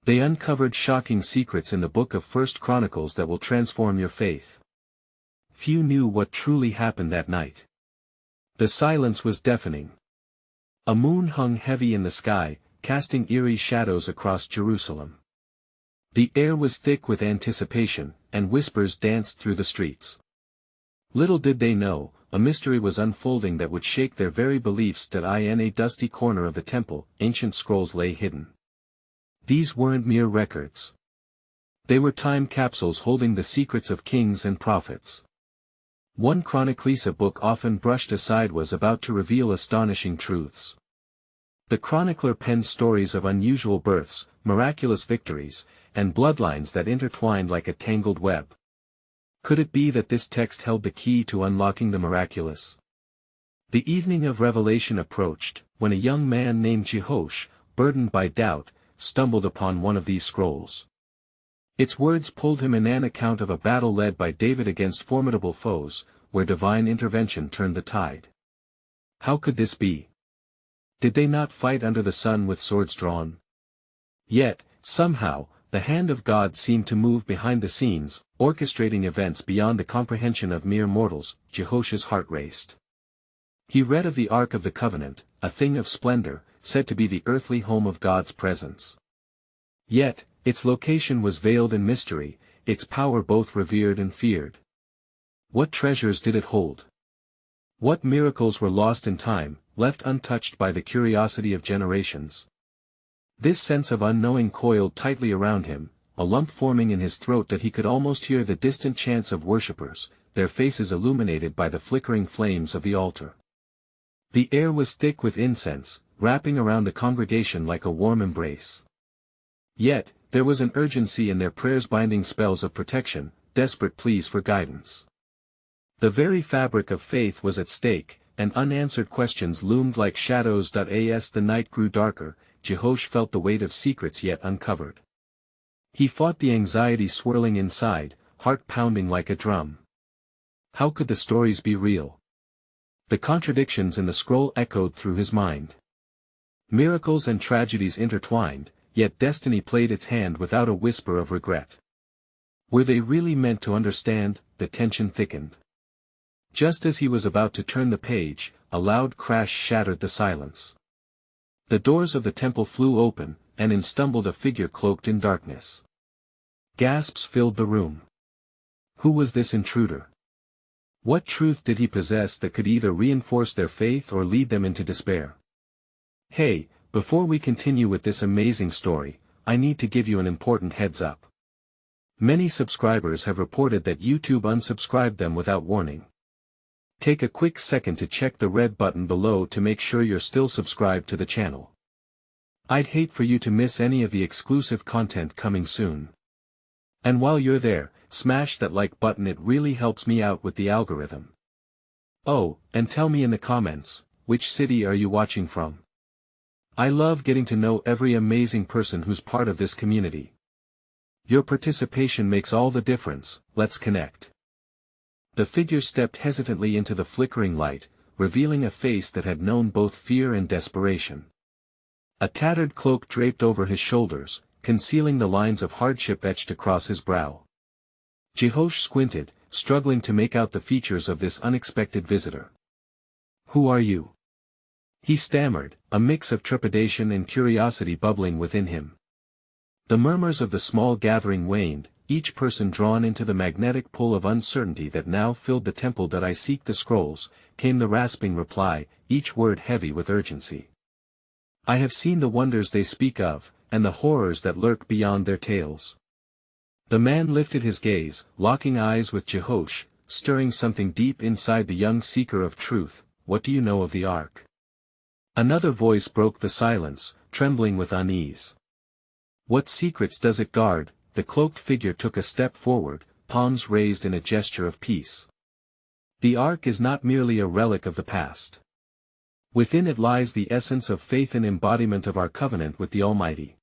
They uncovered shocking secrets in the book of First Chronicles that will transform your faith. Few knew what truly happened that night. The silence was deafening. A moon hung heavy in the sky, casting eerie shadows across Jerusalem. The air was thick with anticipation, and whispers danced through the streets. Little did they know, a mystery was unfolding that would shake their very beliefs that in a dusty corner of the temple, ancient scrolls lay hidden. These weren't mere records. They were time capsules holding the secrets of kings and prophets. One Chronicles book often brushed aside was about to reveal astonishing truths. The chronicler penned stories of unusual births, miraculous victories, and bloodlines that intertwined like a tangled web. Could it be that this text held the key to unlocking the miraculous? The evening of revelation approached, when a young man named Jehosh, burdened by doubt, stumbled upon one of these scrolls. Its words pulled him in an account of a battle led by David against formidable foes, where divine intervention turned the tide. How could this be? Did they not fight under the sun with swords drawn? Yet, somehow, the hand of God seemed to move behind the scenes, orchestrating events beyond the comprehension of mere mortals. Jehosh's heart raced. He read of the Ark of the Covenant, a thing of splendor, said to be the earthly home of God's presence. Yet, its location was veiled in mystery, its power both revered and feared. What treasures did it hold? What miracles were lost in time, left untouched by the curiosity of generations? This sense of unknowing coiled tightly around him, a lump forming in his throat that he could almost hear the distant chants of worshippers, their faces illuminated by the flickering flames of the altar. The air was thick with incense, wrapping around the congregation like a warm embrace. Yet, there was an urgency in their prayers, binding spells of protection, desperate pleas for guidance. The very fabric of faith was at stake, and unanswered questions loomed like shadows. As the night grew darker, Jehosh felt the weight of secrets yet uncovered. He fought the anxiety swirling inside, heart pounding like a drum. How could the stories be real? The contradictions in the scroll echoed through his mind. Miracles and tragedies intertwined, yet destiny played its hand without a whisper of regret. Were they really meant to understand? The tension thickened. Just as he was about to turn the page, a loud crash shattered the silence. The doors of the temple flew open, and in stumbled a figure cloaked in darkness. Gasps filled the room. Who was this intruder? What truth did he possess that could either reinforce their faith or lead them into despair? Hey, before we continue with this amazing story, I need to give you an important heads up. Many subscribers have reported that YouTube unsubscribed them without warning. Take a quick second to check the red button below to make sure you're still subscribed to the channel. I'd hate for you to miss any of the exclusive content coming soon. And while you're there, smash that like button, it really helps me out with the algorithm. Oh, and tell me in the comments, which city are you watching from? I love getting to know every amazing person who's part of this community. Your participation makes all the difference. Let's connect. The figure stepped hesitantly into the flickering light, revealing a face that had known both fear and desperation. A tattered cloak draped over his shoulders, concealing the lines of hardship etched across his brow. Jehosh squinted, struggling to make out the features of this unexpected visitor. "Who are you?" he stammered, a mix of trepidation and curiosity bubbling within him. The murmurs of the small gathering waned, each person drawn into the magnetic pull of uncertainty that now filled the temple. "I seek the scrolls," came the rasping reply, each word heavy with urgency. "I have seen the wonders they speak of, and the horrors that lurk beyond their tales." The man lifted his gaze, locking eyes with Jehosh, stirring something deep inside the young seeker of truth. "What do you know of the Ark?" Another voice broke the silence, trembling with unease. "What secrets does it guard?" The cloaked figure took a step forward, palms raised in a gesture of peace. "The Ark is not merely a relic of the past. Within it lies the essence of faith and embodiment of our covenant with the Almighty.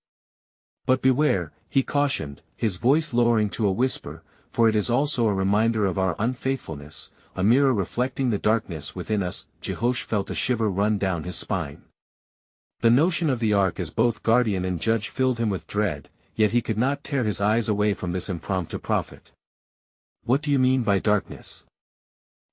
But beware," he cautioned, his voice lowering to a whisper, "for it is also a reminder of our unfaithfulness, a mirror reflecting the darkness within us." Jehosh felt a shiver run down his spine. The notion of the Ark as both guardian and judge filled him with dread, yet he could not tear his eyes away from this impromptu prophet. "What do you mean by darkness?"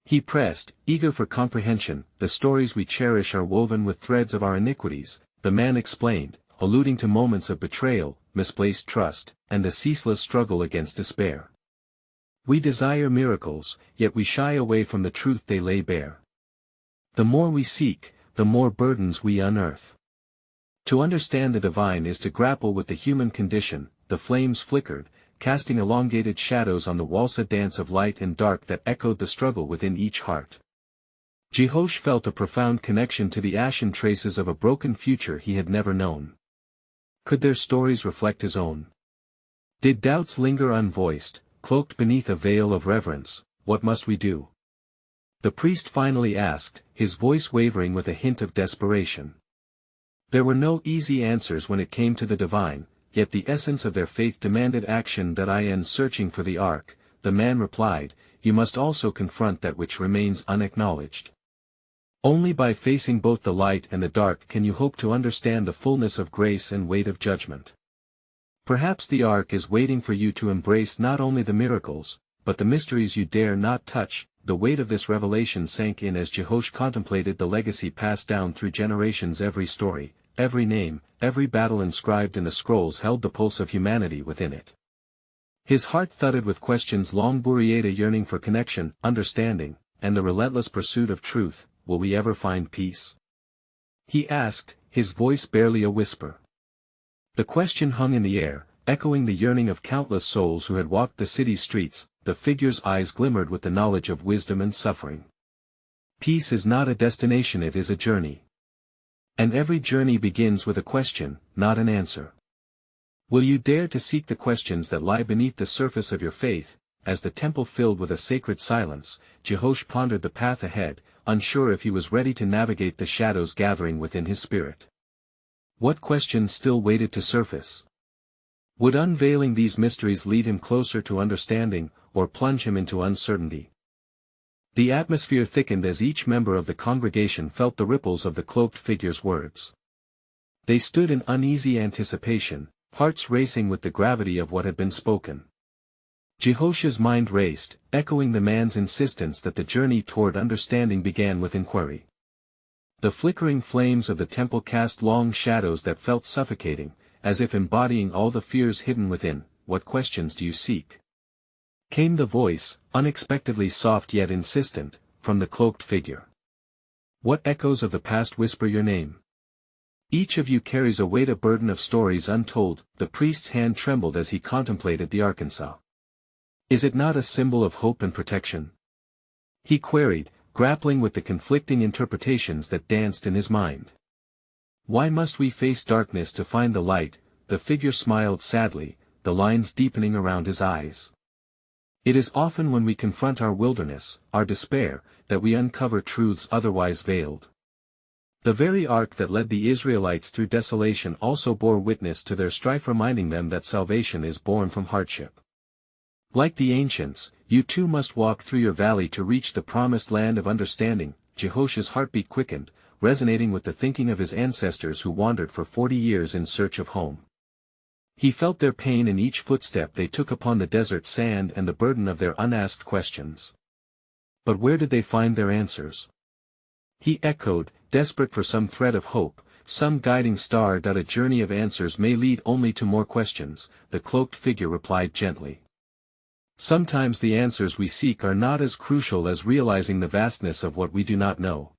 he pressed, eager for comprehension. "The stories we cherish are woven with threads of our iniquities," the man explained, alluding to moments of betrayal, misplaced trust, and the ceaseless struggle against despair. "We desire miracles, yet we shy away from the truth they lay bare. The more we seek, the more burdens we unearth. To understand the divine is to grapple with the human condition." The flames flickered, casting elongated shadows on the waltz dance of light and dark that echoed the struggle within each heart. Jehosh felt a profound connection to the ashen traces of a broken future he had never known. Could their stories reflect his own? Did doubts linger unvoiced, cloaked beneath a veil of reverence? "What must we do?" the priest finally asked, his voice wavering with a hint of desperation. There were no easy answers when it came to the divine, yet the essence of their faith demanded action. "That I end searching for the ark," the man replied, "you must also confront that which remains unacknowledged. Only by facing both the light and the dark can you hope to understand the fullness of grace and weight of judgment. Perhaps the ark is waiting for you to embrace not only the miracles, but the mysteries you dare not touch." The weight of this revelation sank in as Jehosh contemplated the legacy passed down through generations. Every story, every name, every battle inscribed in the scrolls held the pulse of humanity within it. His heart thudded with questions long buried, a yearning for connection, understanding, and the relentless pursuit of truth. "Will we ever find peace?" he asked, his voice barely a whisper. The question hung in the air, echoing the yearning of countless souls who had walked the city's streets. The figure's eyes glimmered with the knowledge of wisdom and suffering. Peace is not a destination, it is a journey. And every journey begins with a question, not an answer. Will you dare to seek the questions that lie beneath the surface of your faith? As the temple filled with a sacred silence, Jehosh pondered the path ahead, unsure if he was ready to navigate the shadows gathering within his spirit. What questions still waited to surface? Would unveiling these mysteries lead him closer to understanding, or plunge him into uncertainty? The atmosphere thickened as each member of the congregation felt the ripples of the cloaked figure's words. They stood in uneasy anticipation, hearts racing with the gravity of what had been spoken. Jehosh's mind raced, echoing the man's insistence that the journey toward understanding began with inquiry. The flickering flames of the temple cast long shadows that felt suffocating, as if embodying all the fears hidden within. "What questions do you seek?" came the voice, unexpectedly soft yet insistent, from the cloaked figure. "What echoes of the past whisper your name? Each of you carries a weight, a burden of stories untold." The priest's hand trembled as he contemplated the Arkansas. "Is it not a symbol of hope and protection?" he queried, grappling with the conflicting interpretations that danced in his mind. "Why must we face darkness to find the light?" The figure smiled sadly, the lines deepening around his eyes. "It is often when we confront our wilderness, our despair, that we uncover truths otherwise veiled." The very ark that led the Israelites through desolation also bore witness to their strife, reminding them that salvation is born from hardship. Like the ancients, you too must walk through your valley to reach the promised land of understanding. Jehosh's heartbeat quickened, resonating with the thinking of his ancestors who wandered for 40 years in search of home. He felt their pain in each footstep they took upon the desert sand and the burden of their unasked questions. But where did they find their answers? He echoed, desperate for some thread of hope, some guiding star. "That a journey of answers may lead only to more questions," the cloaked figure replied gently. "Sometimes the answers we seek are not as crucial as realizing the vastness of what we do not know.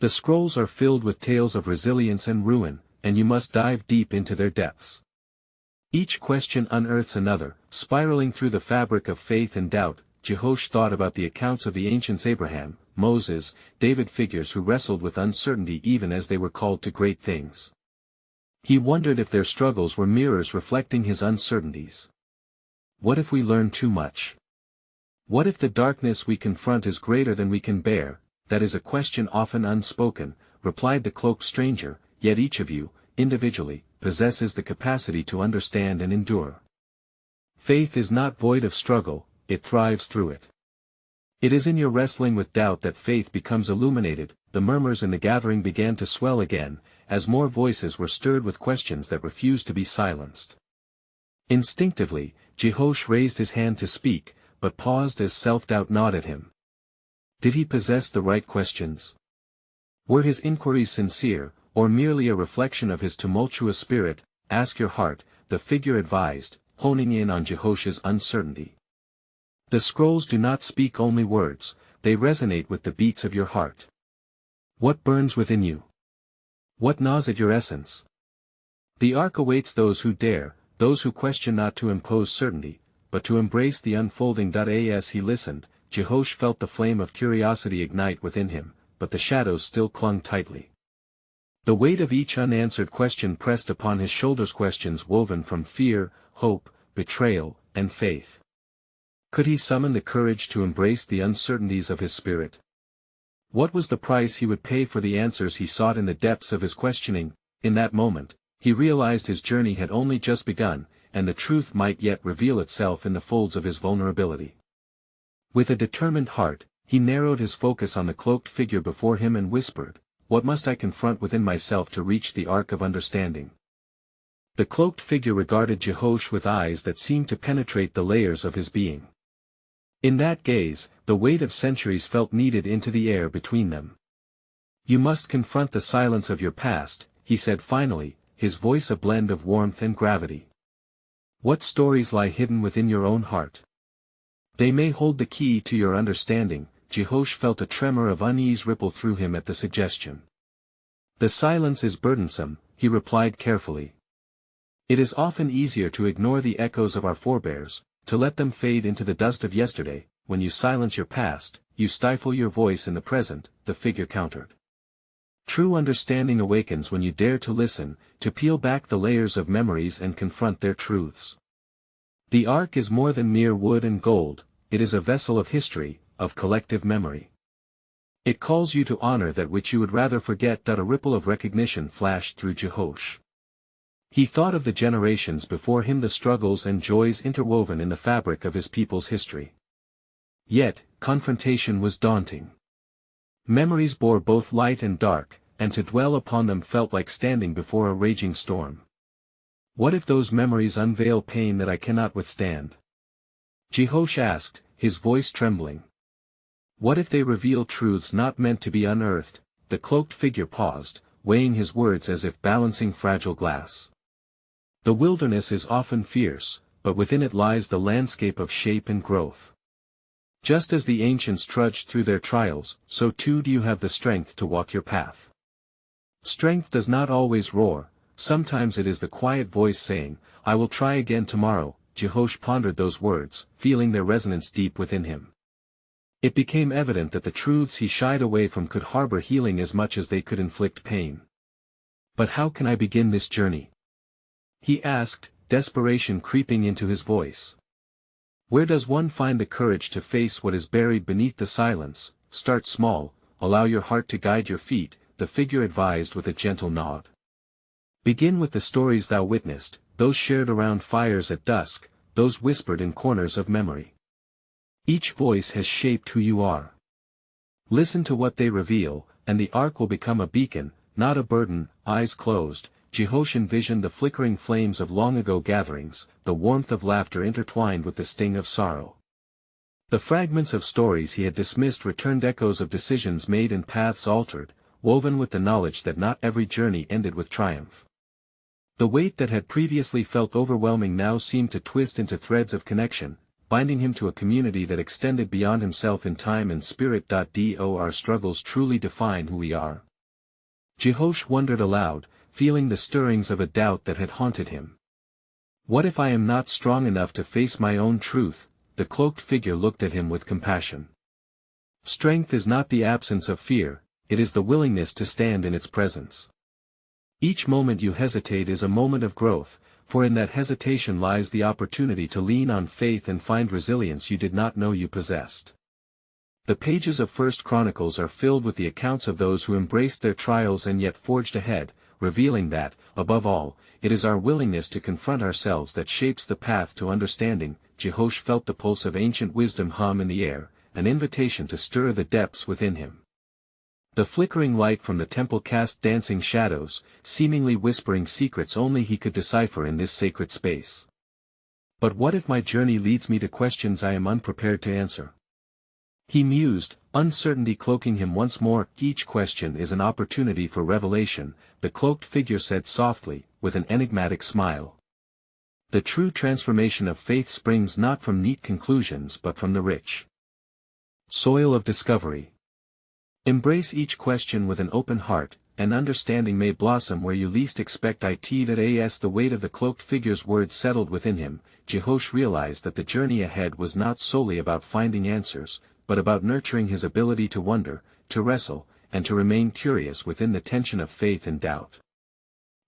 The scrolls are filled with tales of resilience and ruin, and you must dive deep into their depths. Each question unearths another, spiraling through the fabric of faith and doubt." Jehosh thought about the accounts of the ancients, Abraham, Moses, David, figures who wrestled with uncertainty even as they were called to great things. He wondered if their struggles were mirrors reflecting his uncertainties. What if we learn too much? What if the darkness we confront is greater than we can bear? "That is a question often unspoken," replied the cloaked stranger, "yet each of you, individually, possesses the capacity to understand and endure. Faith is not void of struggle, it thrives through it. It is in your wrestling with doubt that faith becomes illuminated." The murmurs in the gathering began to swell again, as more voices were stirred with questions that refused to be silenced. Instinctively, Jehosh raised his hand to speak, but paused as self-doubt gnawed at him. Did he possess the right questions? Were his inquiries sincere, or merely a reflection of his tumultuous spirit? Ask your heart, the figure advised, honing in on Jehosh's uncertainty. The scrolls do not speak only words, they resonate with the beats of your heart. What burns within you? What gnaws at your essence? The ark awaits those who dare, those who question not to impose certainty, but to embrace the unfolding. As he listened, Jehosh felt the flame of curiosity ignite within him, but the shadows still clung tightly. The weight of each unanswered question pressed upon his shoulders, questions woven from fear, hope, betrayal, and faith. Could he summon the courage to embrace the uncertainties of his spirit? What was the price he would pay for the answers he sought in the depths of his questioning? In that moment, he realized his journey had only just begun, and the truth might yet reveal itself in the folds of his vulnerability. With a determined heart, he narrowed his focus on the cloaked figure before him and whispered, "What must I confront within myself to reach the ark of understanding?" The cloaked figure regarded Jehosh with eyes that seemed to penetrate the layers of his being. In that gaze, the weight of centuries felt kneaded into the air between them. "You must confront the silence of your past," he said finally, his voice a blend of warmth and gravity. "What stories lie hidden within your own heart? They may hold the key to your understanding." Jehosh felt a tremor of unease ripple through him at the suggestion. "The silence is burdensome," he replied carefully. "It is often easier to ignore the echoes of our forebears, to let them fade into the dust of yesterday. When you silence your past, you stifle your voice in the present," the figure countered. "True understanding awakens when you dare to listen, to peel back the layers of memories and confront their truths. The ark is more than mere wood and gold, it is a vessel of history, of collective memory. It calls you to honor that which you would rather forget." A ripple of recognition flashed through Jehosh. He thought of the generations before him, the struggles and joys interwoven in the fabric of his people's history. Yet, confrontation was daunting. Memories bore both light and dark, and to dwell upon them felt like standing before a raging storm. What if those memories unveil pain that I cannot withstand? Jehosh asked, his voice trembling. What if they reveal truths not meant to be unearthed? The cloaked figure paused, weighing his words as if balancing fragile glass. The wilderness is often fierce, but within it lies the landscape of shape and growth. Just as the ancients trudged through their trials, so too do you have the strength to walk your path. Strength does not always roar, sometimes it is the quiet voice saying, "I will try again tomorrow." Jehosh pondered those words, feeling their resonance deep within him. It became evident that the truths he shied away from could harbor healing as much as they could inflict pain. "But how can I begin this journey?" he asked, desperation creeping into his voice. "Where does one find the courage to face what is buried beneath the silence?" "Start small, allow your heart to guide your feet," the figure advised with a gentle nod. "Begin with the stories thou witnessed, those shared around fires at dusk, those whispered in corners of memory. Each voice has shaped who you are. Listen to what they reveal, and the ark will become a beacon, not a burden." Eyes closed, Jehosh envisioned the flickering flames of long-ago gatherings, the warmth of laughter intertwined with the sting of sorrow. The fragments of stories he had dismissed returned, echoes of decisions made and paths altered, woven with the knowledge that not every journey ended with triumph. The weight that had previously felt overwhelming now seemed to twist into threads of connection, binding him to a community that extended beyond himself in time and spirit. Do our struggles truly define who we are? Jehosh wondered aloud, feeling the stirrings of a doubt that had haunted him. What if I am not strong enough to face my own truth? The cloaked figure looked at him with compassion. Strength is not the absence of fear, it is the willingness to stand in its presence. Each moment you hesitate is a moment of growth, for in that hesitation lies the opportunity to lean on faith and find resilience you did not know you possessed. The pages of First Chronicles are filled with the accounts of those who embraced their trials and yet forged ahead, revealing that, above all, it is our willingness to confront ourselves that shapes the path to understanding. Jehosh felt the pulse of ancient wisdom hum in the air, an invitation to stir the depths within him. The flickering light from the temple cast dancing shadows, seemingly whispering secrets only he could decipher in this sacred space. But what if my journey leads me to questions I am unprepared to answer? He mused, uncertainty cloaking him once more. Each question is an opportunity for revelation, the cloaked figure said softly, with an enigmatic smile. The true transformation of faith springs not from neat conclusions but from the rich soil of discovery. Embrace each question with an open heart, and understanding may blossom where you least expect it. As the weight of the cloaked figure's words settled within him, Jehosh realized that the journey ahead was not solely about finding answers, but about nurturing his ability to wonder, to wrestle, and to remain curious within the tension of faith and doubt.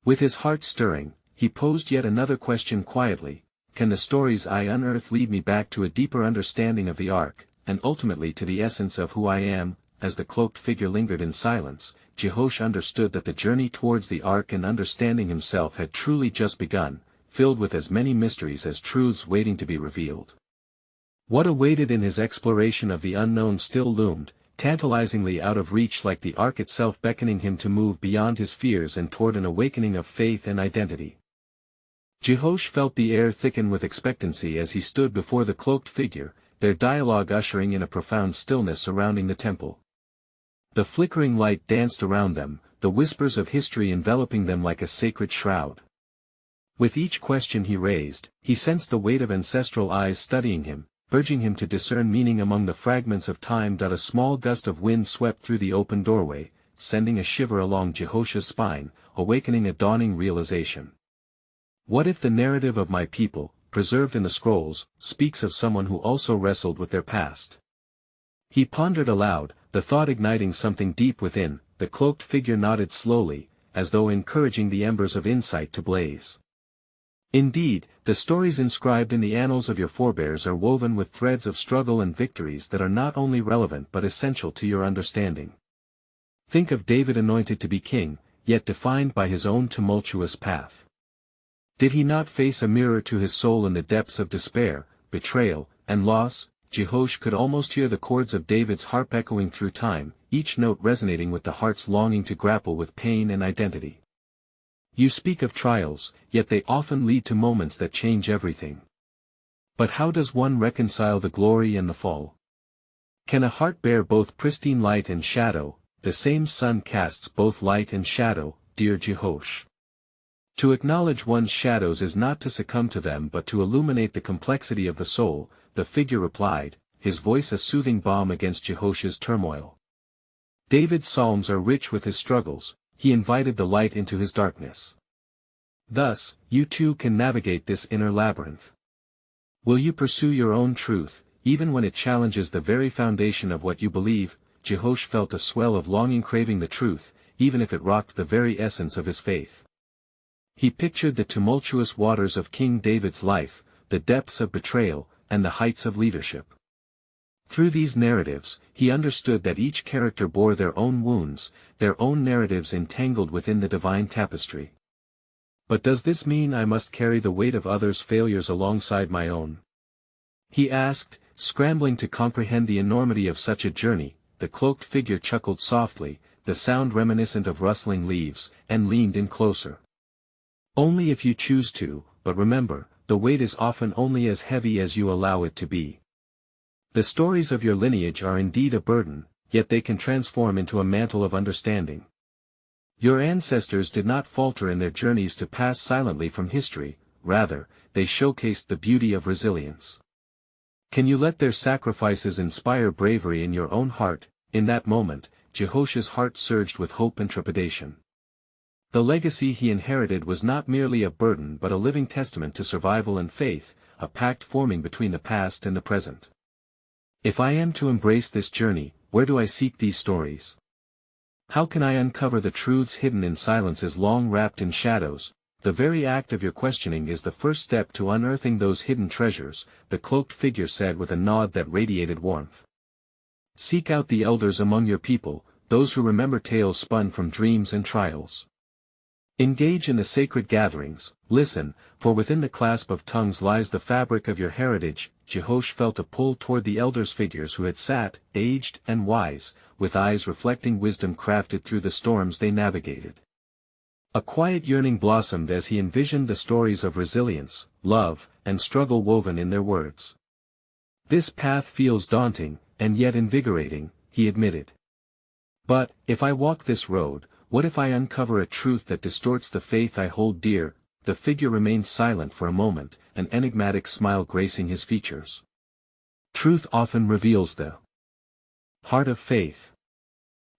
With his heart stirring, he posed yet another question quietly: can the stories I unearth lead me back to a deeper understanding of the Ark, and ultimately to the essence of who I am? As the cloaked figure lingered in silence, Jehosh understood that the journey towards the Ark and understanding himself had truly just begun, filled with as many mysteries as truths waiting to be revealed. What awaited in his exploration of the unknown still loomed, tantalizingly out of reach, like the Ark itself beckoning him to move beyond his fears and toward an awakening of faith and identity. Jehosh felt the air thicken with expectancy as he stood before the cloaked figure, their dialogue ushering in a profound stillness surrounding the temple. The flickering light danced around them, the whispers of history enveloping them like a sacred shroud. With each question he raised, he sensed the weight of ancestral eyes studying him, urging him to discern meaning among the fragments of time. A small gust of wind swept through the open doorway, sending a shiver along Jehosh's spine, awakening a dawning realization. What if the narrative of my people, preserved in the scrolls, speaks of someone who also wrestled with their past? He pondered aloud, the thought igniting something deep within. The cloaked figure nodded slowly, as though encouraging the embers of insight to blaze. Indeed, the stories inscribed in the annals of your forebears are woven with threads of struggle and victories that are not only relevant but essential to your understanding. Think of David, anointed to be king, yet defined by his own tumultuous path. Did he not face a mirror to his soul in the depths of despair, betrayal, and loss? Jehosh could almost hear the chords of David's harp echoing through time, each note resonating with the heart's longing to grapple with pain and identity. You speak of trials, yet they often lead to moments that change everything. But how does one reconcile the glory and the fall? Can a heart bear both pristine light and shadow? The same sun casts both light and shadow, dear Jehosh. To acknowledge one's shadows is not to succumb to them but to illuminate the complexity of the soul, the figure replied, his voice a soothing balm against Jehosh's turmoil. David's psalms are rich with his struggles, he invited the light into his darkness. Thus, you too can navigate this inner labyrinth. Will you pursue your own truth, even when it challenges the very foundation of what you believe? Jehosh felt a swell of longing, craving the truth, even if it rocked the very essence of his faith. He pictured the tumultuous waters of King David's life, the depths of betrayal, and the heights of leadership. Through these narratives, he understood that each character bore their own wounds, their own narratives entangled within the divine tapestry. But does this mean I must carry the weight of others' failures alongside my own? He asked, scrambling to comprehend the enormity of such a journey. The cloaked figure chuckled softly, the sound reminiscent of rustling leaves, and leaned in closer. Only if you choose to, but remember, the weight is often only as heavy as you allow it to be. The stories of your lineage are indeed a burden, yet they can transform into a mantle of understanding. Your ancestors did not falter in their journeys to pass silently from history, rather, they showcased the beauty of resilience. Can you let their sacrifices inspire bravery in your own heart? In that moment, Jehosh's heart surged with hope and trepidation. The legacy he inherited was not merely a burden but a living testament to survival and faith, a pact forming between the past and the present. If I am to embrace this journey, where do I seek these stories? How can I uncover the truths hidden in silences long wrapped in shadows? The very act of your questioning is the first step to unearthing those hidden treasures, the cloaked figure said with a nod that radiated warmth. Seek out the elders among your people, those who remember tales spun from dreams and trials. Engage in the sacred gatherings, listen, for within the clasp of tongues lies the fabric of your heritage. Jehosh felt a pull toward the elders' figures who had sat, aged and wise, with eyes reflecting wisdom crafted through the storms they navigated. A quiet yearning blossomed as he envisioned the stories of resilience, love, and struggle woven in their words. This path feels daunting, and yet invigorating, he admitted. But, if I walk this road, what if I uncover a truth that distorts the faith I hold dear? The figure remained silent for a moment, an enigmatic smile gracing his features. Truth often reveals the heart of faith.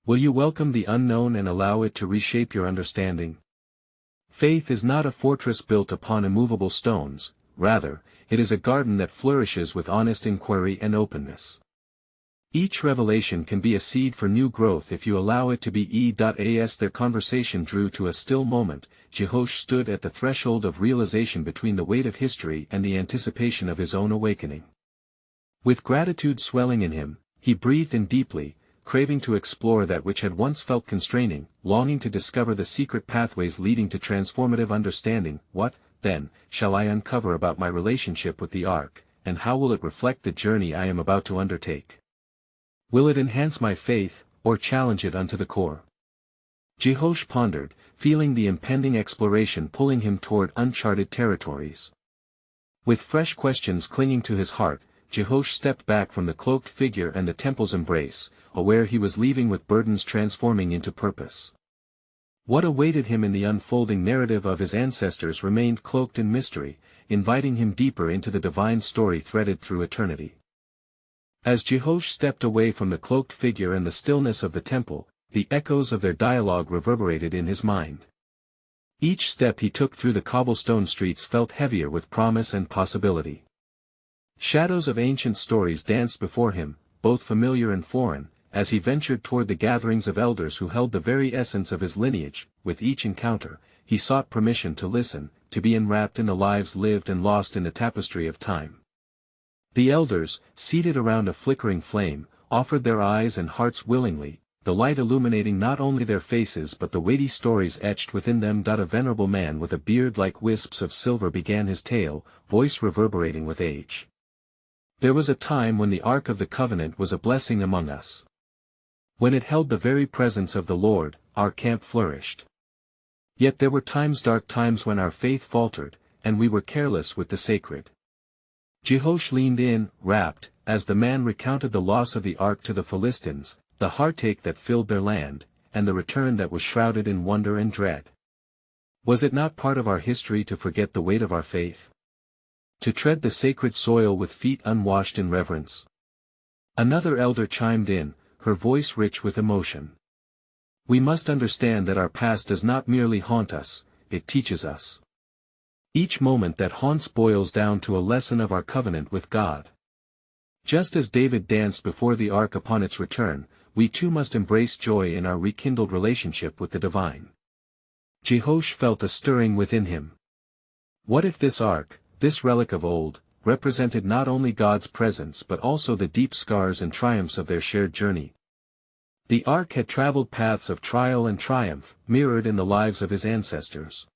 Will you welcome the unknown and allow it to reshape your understanding? Faith is not a fortress built upon immovable stones, rather, it is a garden that flourishes with honest inquiry and openness. Each revelation can be a seed for new growth if you allow it to be. As their conversation drew to a still moment, Jehosh stood at the threshold of realization between the weight of history and the anticipation of his own awakening. With gratitude swelling in him, he breathed in deeply, craving to explore that which had once felt constraining, longing to discover the secret pathways leading to transformative understanding. What, then, shall I uncover about my relationship with the Ark, and how will it reflect the journey I am about to undertake? Will it enhance my faith, or challenge it unto the core? Jehosh pondered, feeling the impending exploration pulling him toward uncharted territories. With fresh questions clinging to his heart, Jehosh stepped back from the cloaked figure and the temple's embrace, aware he was leaving with burdens transforming into purpose. What awaited him in the unfolding narrative of his ancestors remained cloaked in mystery, inviting him deeper into the divine story threaded through eternity. As Jehosh stepped away from the cloaked figure and the stillness of the temple, the echoes of their dialogue reverberated in his mind. Each step he took through the cobblestone streets felt heavier with promise and possibility. Shadows of ancient stories danced before him, both familiar and foreign, as he ventured toward the gatherings of elders who held the very essence of his lineage. With each encounter, he sought permission to listen, to be enwrapped in the lives lived and lost in the tapestry of time. The elders, seated around a flickering flame, offered their eyes and hearts willingly, the light illuminating not only their faces but the weighty stories etched within them. A venerable man with a beard like wisps of silver began his tale, voice reverberating with age. There was a time when the Ark of the Covenant was a blessing among us. When it held the very presence of the Lord, our camp flourished. Yet there were dark times when our faith faltered, and we were careless with the sacred. Jehosh leaned in, rapt, as the man recounted the loss of the Ark to the Philistines, the heartache that filled their land, and the return that was shrouded in wonder and dread. Was it not part of our history to forget the weight of our faith? To tread the sacred soil with feet unwashed in reverence? Another elder chimed in, her voice rich with emotion. We must understand that our past does not merely haunt us, it teaches us. Each moment that haunts boils down to a lesson of our covenant with God. Just as David danced before the Ark upon its return, we too must embrace joy in our rekindled relationship with the divine. Jehosh felt a stirring within him. What if this Ark, this relic of old, represented not only God's presence but also the deep scars and triumphs of their shared journey? The Ark had traveled paths of trial and triumph, mirrored in the lives of his ancestors.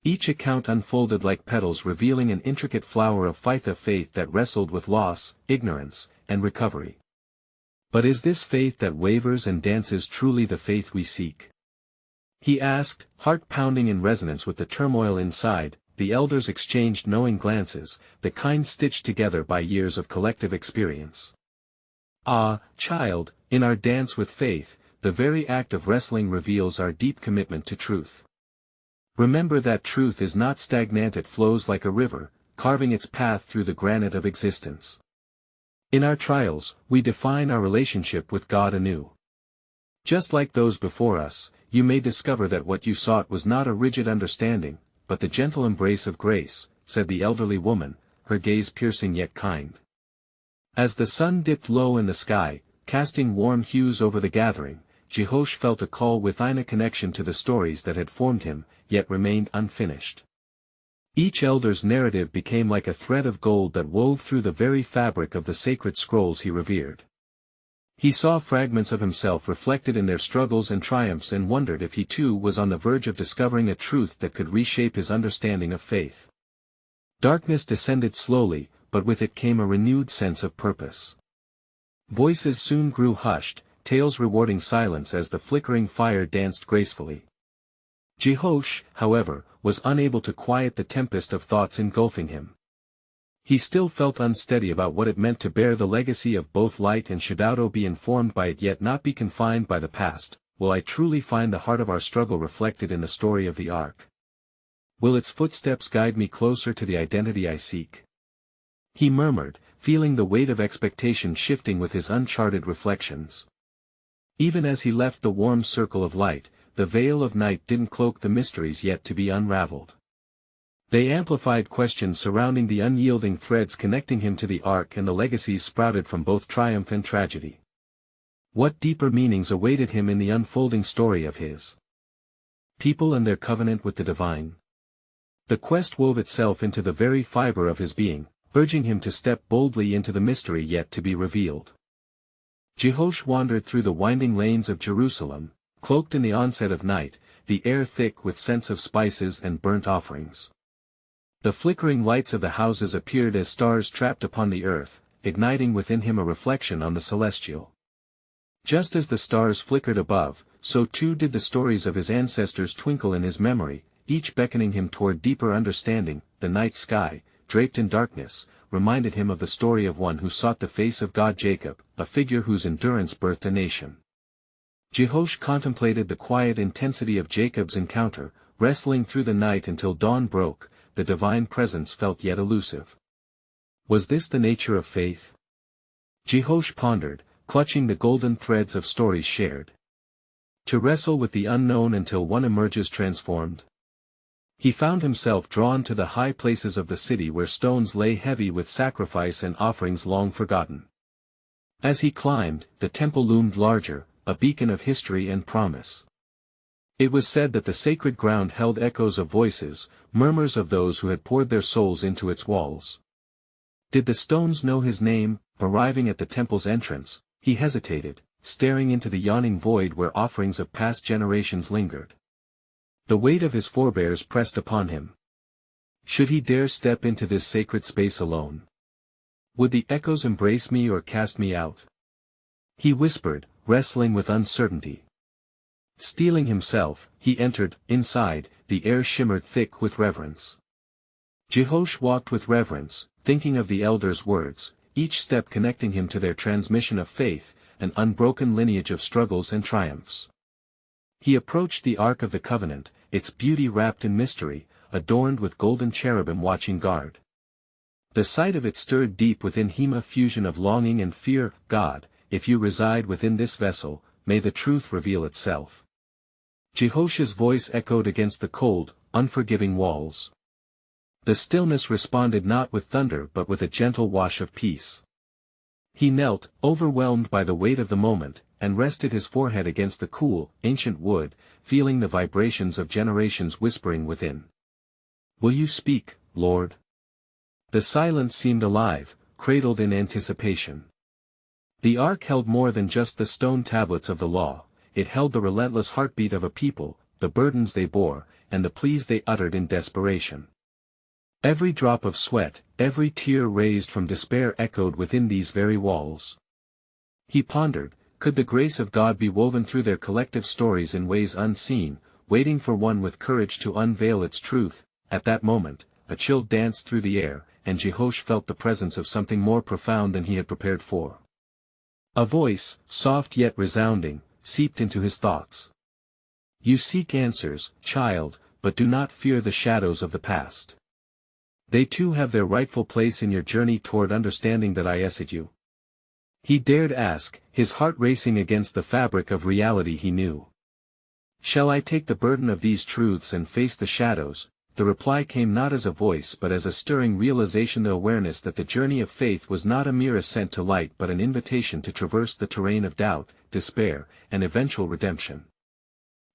Each account unfolded like petals revealing an intricate flower of faith that wrestled with loss, ignorance, and recovery. But is this faith that wavers and dances truly the faith we seek? He asked, heart pounding in resonance with the turmoil inside. The elders exchanged knowing glances, the kind stitched together by years of collective experience. Ah, child, in our dance with faith, the very act of wrestling reveals our deep commitment to truth. Remember that truth is not stagnant, it flows like a river, carving its path through the granite of existence. In our trials, we define our relationship with God anew. Just like those before us, you may discover that what you sought was not a rigid understanding, but the gentle embrace of grace, said the elderly woman, her gaze piercing yet kind. As the sun dipped low in the sky, casting warm hues over the gathering, Jehosh felt a call within, a connection to the stories that had formed him, yet remained unfinished. Each elder's narrative became like a thread of gold that wove through the very fabric of the sacred scrolls he revered. He saw fragments of himself reflected in their struggles and triumphs and wondered if he too was on the verge of discovering a truth that could reshape his understanding of faith. Darkness descended slowly, but with it came a renewed sense of purpose. Voices soon grew hushed, tales rewarding silence as the flickering fire danced gracefully. Jehosh, however, was unable to quiet the tempest of thoughts engulfing him. He still felt unsteady about what it meant to bear the legacy of both light and shadow, be informed by it yet not be confined by the past. Will I truly find the heart of our struggle reflected in the story of the Ark? Will its footsteps guide me closer to the identity I seek? He murmured, feeling the weight of expectation shifting with his uncharted reflections. Even as he left the warm circle of light, the veil of night didn't cloak the mysteries yet to be unraveled. They amplified questions surrounding the unyielding threads connecting him to the Ark and the legacies sprouted from both triumph and tragedy. What deeper meanings awaited him in the unfolding story of his people and their covenant with the divine? The quest wove itself into the very fiber of his being, urging him to step boldly into the mystery yet to be revealed. Jehosh wandered through the winding lanes of Jerusalem, cloaked in the onset of night, the air thick with scents of spices and burnt offerings. The flickering lights of the houses appeared as stars trapped upon the earth, igniting within him a reflection on the celestial. Just as the stars flickered above, so too did the stories of his ancestors twinkle in his memory, each beckoning him toward deeper understanding. The night sky, draped in darkness, reminded him of the story of one who sought the face of God, Jacob, a figure whose endurance birthed a nation. Jehosh contemplated the quiet intensity of Jacob's encounter, wrestling through the night until dawn broke. The divine presence felt yet elusive. Was this the nature of faith? Jehosh pondered, clutching the golden threads of stories shared. To wrestle with the unknown until one emerges transformed? He found himself drawn to the high places of the city where stones lay heavy with sacrifice and offerings long forgotten. As he climbed, the temple loomed larger, a beacon of history and promise. It was said that the sacred ground held echoes of voices, murmurs of those who had poured their souls into its walls. Did the stones know his name? Arriving at the temple's entrance, he hesitated, staring into the yawning void where offerings of past generations lingered. The weight of his forebears pressed upon him. Should he dare step into this sacred space alone? Would the echoes embrace me or cast me out? He whispered, wrestling with uncertainty. Steeling himself, he entered. Inside, the air shimmered thick with reverence. Jehosh walked with reverence, thinking of the elders' words, each step connecting him to their transmission of faith, an unbroken lineage of struggles and triumphs. He approached the Ark of the Covenant, its beauty wrapped in mystery, adorned with golden cherubim watching guard. The sight of it stirred deep within him a fusion of longing and fear. God, if you reside within this vessel, may the truth reveal itself. Jehosh's voice echoed against the cold, unforgiving walls. The stillness responded not with thunder but with a gentle wash of peace. He knelt, overwhelmed by the weight of the moment, and rested his forehead against the cool, ancient wood, feeling the vibrations of generations whispering within. Will you speak, Lord? The silence seemed alive, cradled in anticipation. The Ark held more than just the stone tablets of the law, it held the relentless heartbeat of a people, the burdens they bore, and the pleas they uttered in desperation. Every drop of sweat, every tear raised from despair echoed within these very walls. He pondered, could the grace of God be woven through their collective stories in ways unseen, waiting for one with courage to unveil its truth? At that moment, a chill danced through the air, and Jehosh felt the presence of something more profound than he had prepared for. A voice, soft yet resounding, seeped into his thoughts. You seek answers, child, but do not fear the shadows of the past. They too have their rightful place in your journey toward understanding that I asked you. He dared ask, his heart racing against the fabric of reality he knew. Shall I take the burden of these truths and face the shadows? The reply came not as a voice but as a stirring realization, the awareness that the journey of faith was not a mere ascent to light but an invitation to traverse the terrain of doubt, despair, and eventual redemption.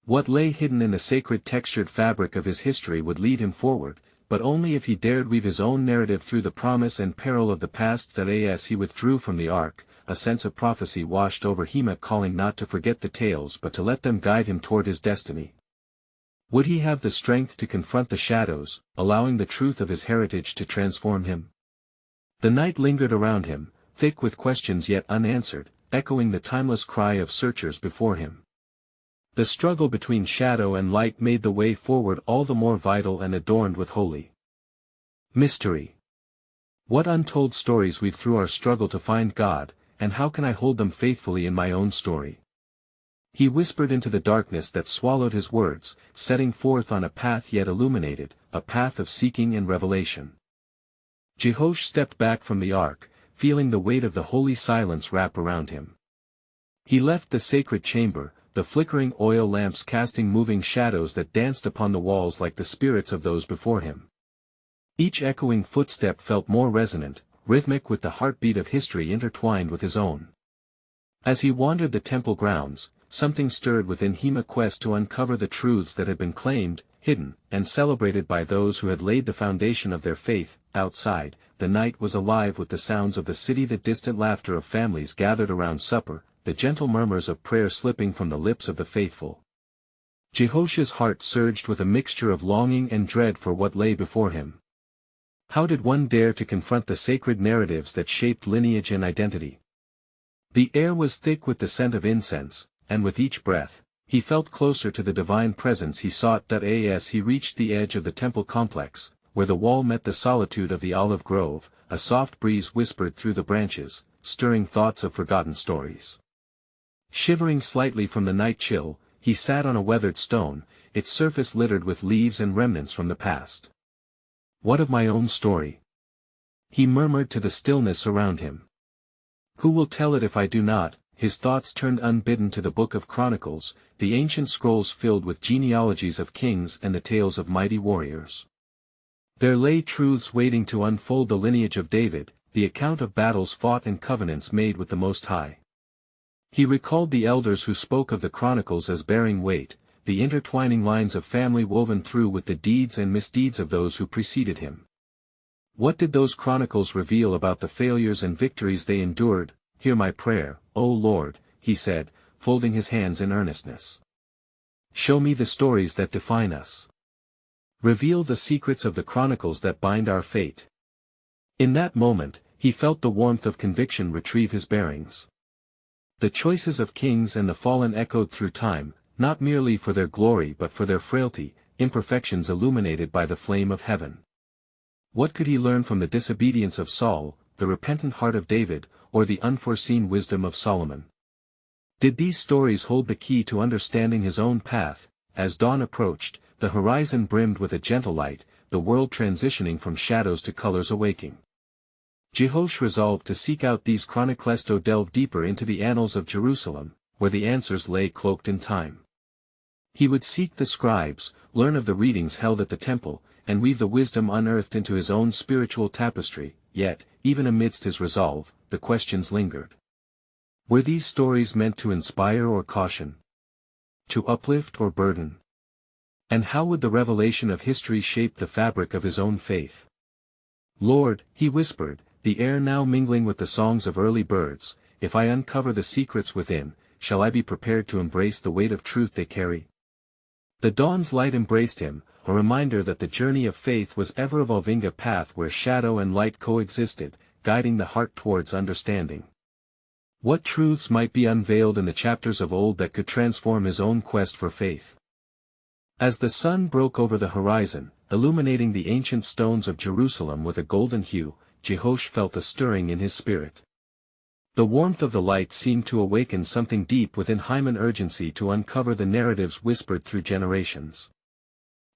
What lay hidden in the sacred textured fabric of his history would lead him forward, but only if he dared weave his own narrative through the promise and peril of the past. That as he withdrew from the Ark, a sense of prophecy washed over him, calling not to forget the tales but to let them guide him toward his destiny. Would he have the strength to confront the shadows, allowing the truth of his heritage to transform him? The night lingered around him, thick with questions yet unanswered, echoing the timeless cry of searchers before him. The struggle between shadow and light made the way forward all the more vital and adorned with holy mystery. What untold stories weave through our struggle to find God, and how can I hold them faithfully in my own story? He whispered into the darkness that swallowed his words, setting forth on a path yet illuminated, a path of seeking and revelation. Jehosh stepped back from the ark, feeling the weight of the holy silence wrap around him. He left the sacred chamber, the flickering oil lamps casting moving shadows that danced upon the walls like the spirits of those before him. Each echoing footstep felt more resonant, rhythmic with the heartbeat of history intertwined with his own. As he wandered the temple grounds, something stirred within him, a quest to uncover the truths that had been claimed, hidden, and celebrated by those who had laid the foundation of their faith. Outside, the night was alive with the sounds of the city, the distant laughter of families gathered around supper, the gentle murmurs of prayer slipping from the lips of the faithful. Jehosh's heart surged with a mixture of longing and dread for what lay before him. How did one dare to confront the sacred narratives that shaped lineage and identity? The air was thick with the scent of incense, and with each breath, he felt closer to the divine presence he sought. As he reached the edge of the temple complex, where the wall met the solitude of the olive grove, a soft breeze whispered through the branches, stirring thoughts of forgotten stories. Shivering slightly from the night chill, he sat on a weathered stone, its surface littered with leaves and remnants from the past. What of my own story? He murmured to the stillness around him. Who will tell it if I do not? His thoughts turned unbidden to the book of Chronicles, the ancient scrolls filled with genealogies of kings and the tales of mighty warriors. There lay truths waiting to unfold, the lineage of David, the account of battles fought and covenants made with the Most High. He recalled the elders who spoke of the Chronicles as bearing weight, the intertwining lines of family woven through with the deeds and misdeeds of those who preceded him. What did those Chronicles reveal about the failures and victories they endured? Hear my prayer, O Lord, he said, folding his hands in earnestness. Show me the stories that define us. Reveal the secrets of the Chronicles that bind our fate. In that moment, he felt the warmth of conviction retrieve his bearings. The choices of kings and the fallen echoed through time, not merely for their glory but for their frailty, imperfections illuminated by the flame of heaven. What could he learn from the disobedience of Saul, the repentant heart of David, or the unforeseen wisdom of Solomon? Did these stories hold the key to understanding his own path? As dawn approached, the horizon brimmed with a gentle light, the world transitioning from shadows to colors awaking. Jehosh resolved to seek out these chronicles, to delve deeper into the annals of Jerusalem, where the answers lay cloaked in time. He would seek the scribes, learn of the readings held at the temple, and weave the wisdom unearthed into his own spiritual tapestry. Yet, even amidst his resolve, the questions lingered. Were these stories meant to inspire or caution? To uplift or burden? And how would the revelation of history shape the fabric of his own faith? Lord, he whispered, the air now mingling with the songs of early birds, if I uncover the secrets within, shall I be prepared to embrace the weight of truth they carry? The dawn's light embraced him, a reminder that the journey of faith was ever evolving, a path where shadow and light coexisted, guiding the heart towards understanding. What truths might be unveiled in the chapters of old that could transform his own quest for faith? As the sun broke over the horizon, illuminating the ancient stones of Jerusalem with a golden hue, Jehosh felt a stirring in his spirit. The warmth of the light seemed to awaken something deep within him, an urgency to uncover the narratives whispered through generations.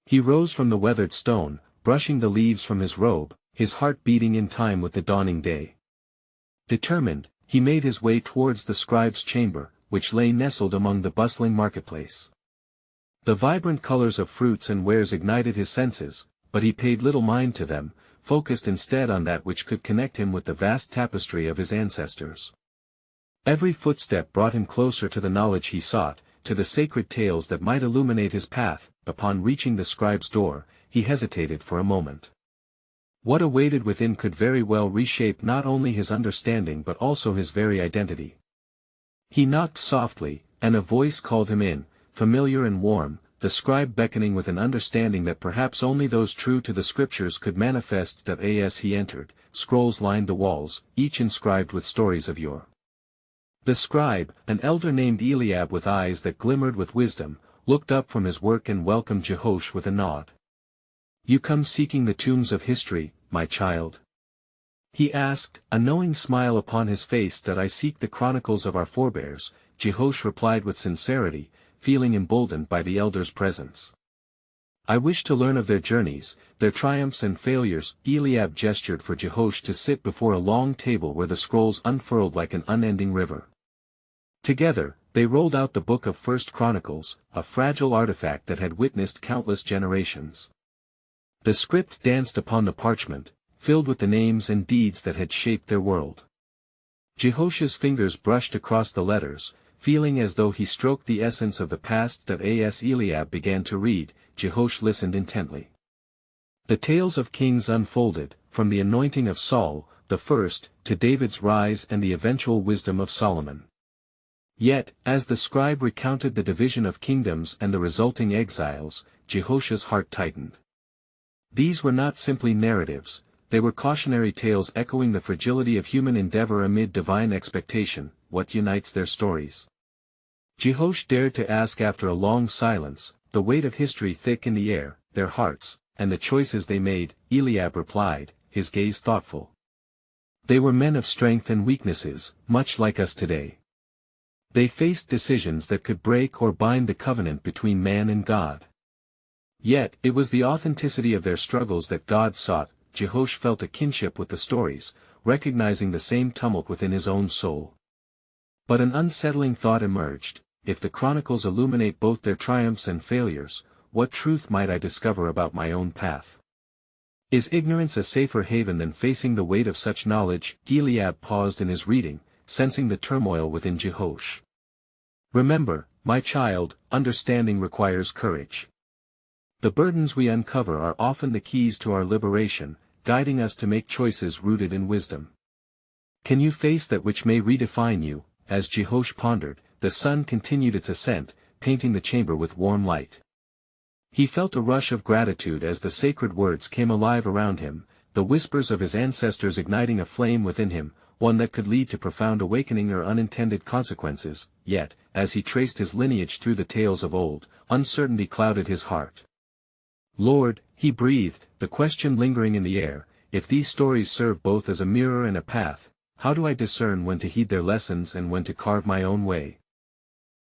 He rose from the weathered stone, brushing the leaves from his robe, his heart beating in time with the dawning day. Determined, he made his way towards the scribe's chamber, which lay nestled among the bustling marketplace. The vibrant colors of fruits and wares ignited his senses, but he paid little mind to them, focused instead on that which could connect him with the vast tapestry of his ancestors. Every footstep brought him closer to the knowledge he sought, to the sacred tales that might illuminate his path. Upon reaching the scribe's door, he hesitated for a moment. What awaited within could very well reshape not only his understanding but also his very identity. He knocked softly, and a voice called him in, familiar and warm, the scribe beckoning with an understanding that perhaps only those true to the scriptures could manifest. As he entered, scrolls lined the walls, each inscribed with stories of yore. The scribe, an elder named Eliab with eyes that glimmered with wisdom, looked up from his work and welcomed Jehosh with a nod. "You come seeking the tombs of history, my child?" he asked, a knowing smile upon his face. "That I seek the chronicles of our forebears," Jehosh replied with sincerity, feeling emboldened by the elder's presence. "I wish to learn of their journeys, their triumphs and failures." Eliab gestured for Jehosh to sit before a long table where the scrolls unfurled like an unending river. Together, they rolled out the book of First Chronicles, a fragile artifact that had witnessed countless generations. The script danced upon the parchment, filled with the names and deeds that had shaped their world. Jehosh's fingers brushed across the letters, feeling as though he stroked the essence of the past. As Eliab began to read, Jehosh listened intently. The tales of kings unfolded, from the anointing of Saul, the first, to David's rise and the eventual wisdom of Solomon. Yet, as the scribe recounted the division of kingdoms and the resulting exiles, Jehosh's heart tightened. These were not simply narratives, they were cautionary tales echoing the fragility of human endeavor amid divine expectation. What unites their stories? Jehosh dared to ask after a long silence, the weight of history thick in the air, their hearts, and the choices they made. Eliab replied, his gaze thoughtful. "They were men of strength and weaknesses, much like us today. They faced decisions that could break or bind the covenant between man and God. Yet, it was the authenticity of their struggles that God sought." Jehosh felt a kinship with the stories, recognizing the same tumult within his own soul. But an unsettling thought emerged: if the chronicles illuminate both their triumphs and failures, what truth might I discover about my own path? Is ignorance a safer haven than facing the weight of such knowledge? Eliab paused in his reading, sensing the turmoil within Jehosh. "Remember, my child, understanding requires courage. The burdens we uncover are often the keys to our liberation, guiding us to make choices rooted in wisdom. Can you face that which may redefine you?" As Jehosh pondered, the sun continued its ascent, painting the chamber with warm light. He felt a rush of gratitude as the sacred words came alive around him, the whispers of his ancestors igniting a flame within him, one that could lead to profound awakening or unintended consequences. Yet, as he traced his lineage through the tales of old, uncertainty clouded his heart. "Lord," he breathed, the question lingering in the air, "if these stories serve both as a mirror and a path, how do I discern when to heed their lessons and when to carve my own way?"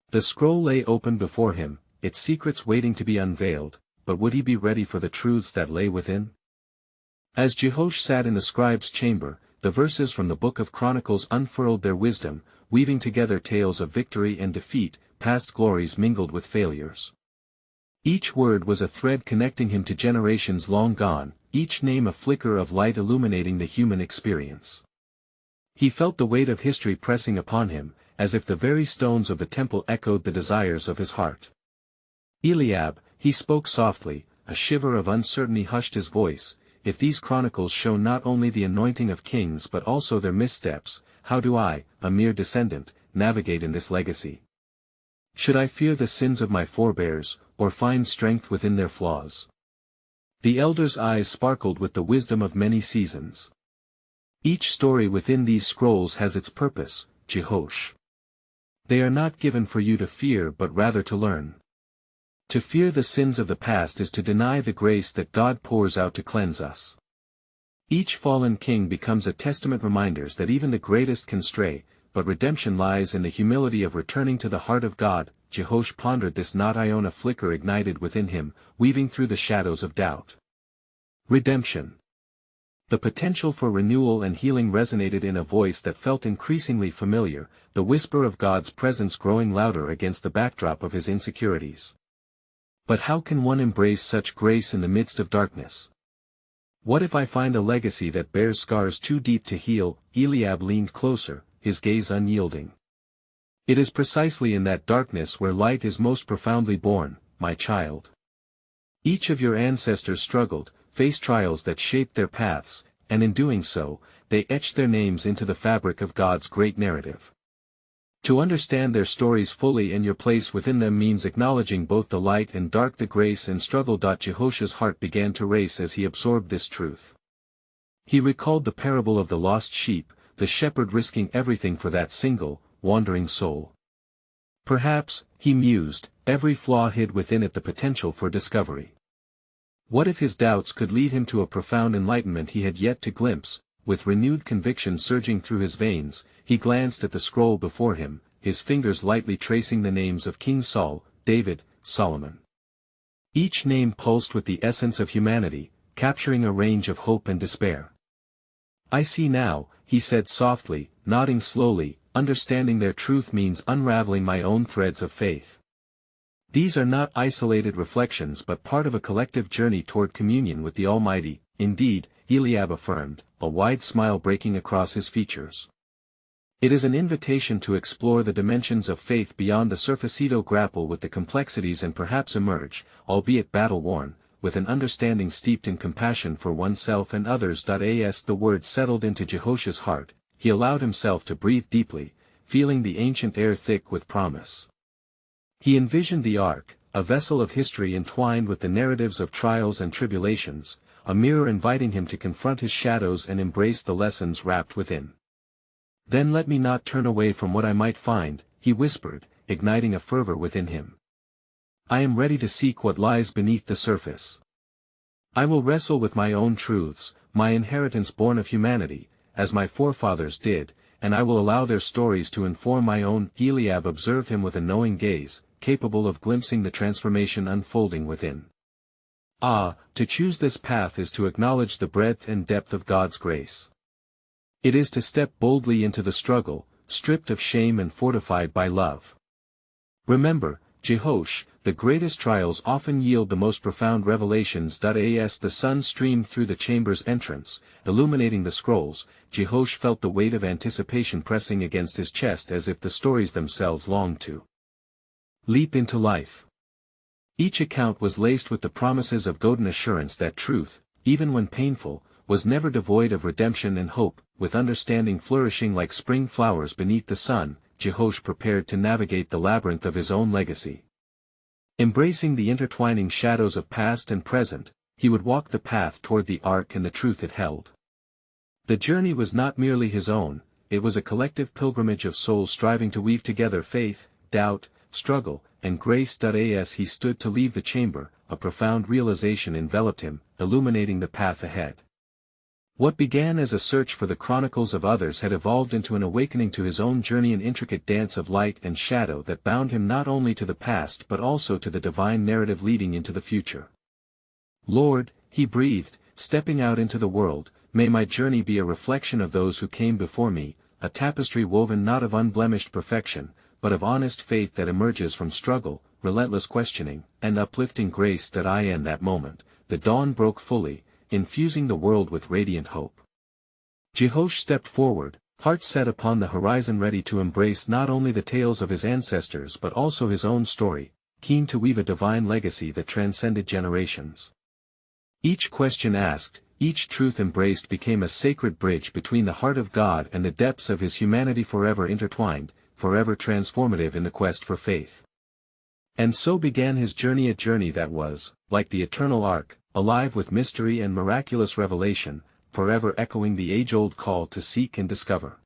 The scroll lay open before him, its secrets waiting to be unveiled, but would he be ready for the truths that lay within? As Jehosh sat in the scribe's chamber, the verses from the book of Chronicles unfurled their wisdom, weaving together tales of victory and defeat, past glories mingled with failures. Each word was a thread connecting him to generations long gone, each name a flicker of light illuminating the human experience. He felt the weight of history pressing upon him, as if the very stones of the temple echoed the desires of his heart. "Eliab," he spoke softly, a shiver of uncertainty hushed his voice, "if these chronicles show not only the anointing of kings but also their missteps, how do I, a mere descendant, navigate in this legacy? Should I fear the sins of my forebears, or find strength within their flaws?" The elder's eyes sparkled with the wisdom of many seasons. "Each story within these scrolls has its purpose, Jehosh. They are not given for you to fear but rather to learn. To fear the sins of the past is to deny the grace that God pours out to cleanse us. Each fallen king becomes a testament reminders that even the greatest can stray, but redemption lies in the humility of returning to the heart of God." Jehosh pondered this not Iona flicker ignited within him, weaving through the shadows of doubt. Redemption. The potential for renewal and healing resonated in a voice that felt increasingly familiar, the whisper of God's presence growing louder against the backdrop of his insecurities. But how can one embrace such grace in the midst of darkness? What if I find a legacy that bears scars too deep to heal? Eliab leaned closer, his gaze unyielding. "It is precisely in that darkness where light is most profoundly born, my child. Each of your ancestors struggled, faced trials that shaped their paths, and in doing so, they etched their names into the fabric of God's great narrative. To understand their stories fully and your place within them means acknowledging both the light and dark, the grace and struggle." Jehosh's heart began to race as he absorbed this truth. He recalled the parable of the lost sheep, the shepherd risking everything for that single, wandering soul. Perhaps, he mused, every flaw hid within it the potential for discovery. What if his doubts could lead him to a profound enlightenment he had yet to glimpse? With renewed conviction surging through his veins, he glanced at the scroll before him, his fingers lightly tracing the names of King Saul, David, Solomon. Each name pulsed with the essence of humanity, capturing a range of hope and despair. "I see now," he said softly, nodding slowly, "understanding their truth means unraveling my own threads of faith. These are not isolated reflections but part of a collective journey toward communion with the Almighty." "Indeed," Eliab affirmed, a wide smile breaking across his features. "It is an invitation to explore the dimensions of faith beyond the surface, grapple with the complexities and perhaps emerge, albeit battle-worn, with an understanding steeped in compassion for oneself and others." As the words settled into Jehosh's heart, he allowed himself to breathe deeply, feeling the ancient air thick with promise. He envisioned the ark, a vessel of history entwined with the narratives of trials and tribulations, a mirror inviting him to confront his shadows and embrace the lessons wrapped within. "Then let me not turn away from what I might find," he whispered, igniting a fervor within him. "I am ready to seek what lies beneath the surface. I will wrestle with my own truths, my inheritance born of humanity, as my forefathers did, and I will allow their stories to inform my own." Eliab observed him with a knowing gaze, capable of glimpsing the transformation unfolding within. "Ah, to choose this path is to acknowledge the breadth and depth of God's grace. It is to step boldly into the struggle, stripped of shame and fortified by love. Remember, Jehosh, the greatest trials often yield the most profound revelations." As the sun streamed through the chamber's entrance, illuminating the scrolls, Jehosh felt the weight of anticipation pressing against his chest as if the stories themselves longed to leap into life. Each account was laced with the promises of golden assurance that truth, even when painful, was never devoid of redemption and hope. With understanding flourishing like spring flowers beneath the sun, Jehosh prepared to navigate the labyrinth of his own legacy. Embracing the intertwining shadows of past and present, he would walk the path toward the ark and the truth it held. The journey was not merely his own, it was a collective pilgrimage of souls striving to weave together faith, doubt, struggle, and grace. As he stood to leave the chamber, a profound realization enveloped him, illuminating the path ahead. What began as a search for the chronicles of others had evolved into an awakening to his own journey, an intricate dance of light and shadow that bound him not only to the past but also to the divine narrative leading into the future. "Lord," he breathed, stepping out into the world, "may my journey be a reflection of those who came before me, a tapestry woven not of unblemished perfection, but of honest faith that emerges from struggle, relentless questioning, and uplifting grace." In that moment, the dawn broke fully, infusing the world with radiant hope. Jehosh stepped forward, heart set upon the horizon, ready to embrace not only the tales of his ancestors but also his own story, keen to weave a divine legacy that transcended generations. Each question asked, each truth embraced became a sacred bridge between the heart of God and the depths of his humanity, forever intertwined, forever transformative in the quest for faith. And so began his journey, a journey that was, like the eternal ark, alive with mystery and miraculous revelation, forever echoing the age-old call to seek and discover.